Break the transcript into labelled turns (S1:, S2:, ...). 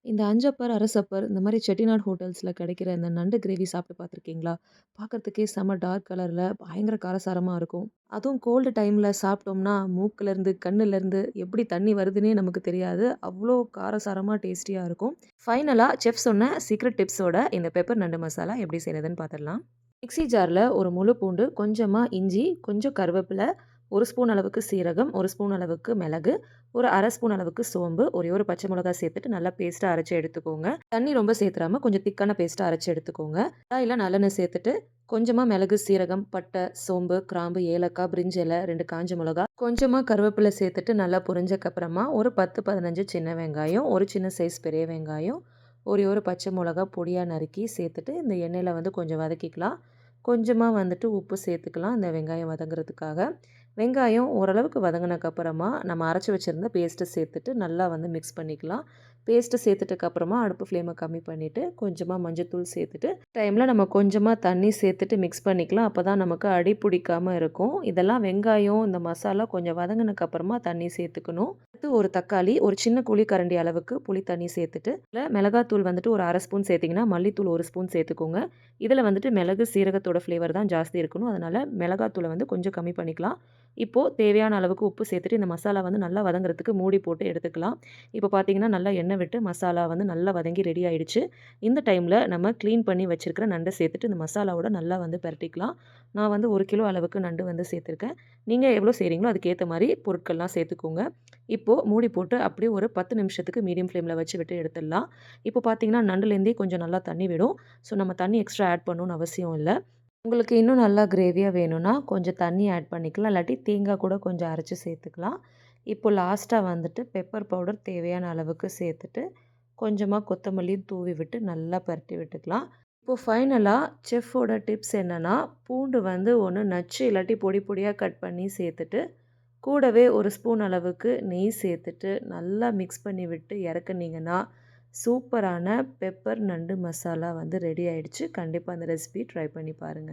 S1: இந்த அஞ்சப்பர், அரசப்பர் இந்த மாரி செட்டிநாடு ஹோட்டல்ஸ்ல கிடைக்கிற இந்த நண்டு கிரேவி சாப்பிட்டு பார்த்துருக்கீங்களா? பார்க்கறதுக்கே செம்ம டார்க் கலர்ல பயங்கர காரசாரமா இருக்கும். அதுவும் கோல்டு டைம்ல சாப்பிட்டோம்னா, மூக்குலேருந்து, கண்ணுலேருந்து எப்படி தண்ணி வருதுன்னே நமக்கு தெரியாது. அவ்ளோ காரசாரமா டேஸ்டியா இருக்கும். ஃபைனலா செஃப் சொன்ன சீக்ரெட் டிப்ஸோட இந்த பெப்பர் நண்டு மசாலா எப்படி செய்றதுன்னு பார்த்துடலாம். மிக்ஸி ஜார்ல ஒரு முழு பூண்டு, கொஞ்சமா இஞ்சி, கொஞ்சம் கருவேப்பில, 1 ஸ்பூன் அளவுக்கு சீரகம், 1 ஸ்பூன் அளவுக்கு மிளகு, ஒரு 1/2 ஸ்பூன் அளவுக்கு சோம்பு, ஒரே ஒரு பச்சை மிளகாய் சேர்த்துட்டு நல்லா பேஸ்ட்டா அரைச்சு எடுத்துக்கோங்க. தண்ணி ரொம்ப சேர்த்துறாம கொஞ்சம் திக்கான பேஸ்ட்டா அரைச்சு எடுத்துக்கோங்க. கடாயில நல்லெண்ணெய் சேர்த்துட்டு, கொஞ்சமா மிளகு, சீரகம், பட்டை, சோம்பு, கிராம்பு, ஏலக்காய், பிரிஞ்சி இலை, 2 காஞ்ச மிளகா, கொஞ்சமா கருவேப்பிலை சேர்த்துட்டு நல்லா பொரிஞ்சக்கப்புறமா ஒரு 10, 15 சின்ன வெங்காயம், ஒரு சின்ன சைஸ் பெரிய வெங்காயம், ஒரே ஒரு பச்சை மிளகா பொடியா நறுக்கி சேர்த்துட்டு, இந்த எண்ணெயில வந்து கொஞ்சம் வதக்கிக்கலாம். கொஞ்சமா வந்துட்டு உப்பு சேர்த்துக்கலாம் இந்த வெங்காயம் வதங்குறதுக்காக. வெங்காயம் ஓரளவுக்கு வதங்குனக்கப்புறமா, நம்ம அரைச்சு வச்சிருந்த பேஸ்ட்ட சேர்த்துட்டு நல்லா வந்து மிக்ஸ் பண்ணிக்கலாம். பேஸ்ட்டு சேர்த்துட்டக்கப்புறமா அடுப்பு ஃப்ளேம கம்மி பண்ணிட்டு, கொஞ்சமா மஞ்சத்தூள் சேர்த்துட்டு, டைம்ல நம்ம கொஞ்சமா தண்ணி சேர்த்துட்டு மிக்ஸ் பண்ணிக்கலாம். அப்பதான் நமக்கு அடி பிடிக்காம இருக்கும். இதெல்லாம் வெங்காயம், இந்த மசாலா கொஞ்சம் வதங்குனக்கப்புறமா தண்ணி சேர்த்துக்கணும். அடுத்து ஒரு தக்காளி, ஒரு சின்ன குழிக்கரண்டி அளவுக்கு புளி தண்ணி சேர்த்துட்டு, இதுல மிளகாத்தூள் வந்துட்டு ஒரு 1/2 ஸ்பூன் சேர்த்தீங்கன்னா, மல்லித்தூள் 1 ஸ்பூன் சேர்த்துக்கோங்க. இதில வந்துட்டு மிளகு, சீரகத்தோட ஃப்ளேவர் தான் ஜாஸ்தி இருக்கணும். அதனால மிளகாத்தூள வந்து கொஞ்சம் கம்மி பண்ணிக்கலாம். இப்போ தேவையான அளவுக்கு உப்பு சேர்த்துட்டு இந்த மசாலா வந்து நல்லா வதங்குறதுக்கு மூடி போட்டு எடுத்துக்கலாம். இப்போ பார்த்தீங்கன்னா, நல்லா எண்ணெய் விட்டு மசாலா வந்து நல்லா வதங்கி ரெடி ஆயிடுச்சு. இந்த டைம்ல நம்ம கிளீன் பண்ணி வச்சிருக்கிற நண்ட சேர்த்துட்டு இந்த மசாலாவோட நல்லா வந்து பெரட்டிக்கலாம். நான் வந்து 1 கிலோ அளவுக்கு நண்டு வந்து சேர்த்துருக்கேன். நீங்க எவ்வளோ செய்றீங்களோ அதுக்கேத்த மாரி பொருட்கள்லாம் சேர்த்துக்கோங்க. இப்போ மூடி போட்டு அப்படியே ஒரு 10 நிமிஷத்துக்கு மீடியம் ஃப்ளேம்ல வச்சு விட்டு எடுத்துடலாம். இப்போ பார்த்தீங்கன்னா, நண்டுலேருந்தே கொஞ்சம் நல்லா தண்ணி விடும். ஸோ நம்ம தண்ணி எக்ஸ்ட்ரா ஆட் பண்ணணும்னு அவசியம் இல்ல. உங்களுக்கு இன்னும் நல்லா கிரேவியா வேணும்னா, கொஞ்சம் தண்ணி ஆட் பண்ணிக்கலாம். இல்லாட்டி தேங்காய் கூட கொஞ்சம் அரைச்சு சேர்த்துக்கலாம். இப்போ லாஸ்ட்டா வந்துட்டு பெப்பர் பவுடர் தேவையான அளவுக்கு சேர்த்துட்டு, கொஞ்சமா கொத்தமல்லி தூவி விட்டு நல்லா பெரட்டி விட்டுக்கலாம். இப்போ ஃபைனலா செஃப்போட டிப்ஸ் என்னன்னா, பூண்டு வந்து ஒண்ணு நச்சு இல்லாட்டி பொடி பொடியா கட் பண்ணி சேர்த்துட்டு, கூடவே 1 ஸ்பூன் அளவுக்கு நெய் சேர்த்துட்டு, நல்லா மிக்ஸ் பண்ணி விட்டு இறக்குனீங்கன்னா, சூப்பரான பெப்பர் நண்டு மசாலா வந்து ரெடி ஆயிடுச்சு. கண்டிப்பா அந்த ரெசிபி ட்ரை பண்ணி பாருங்க.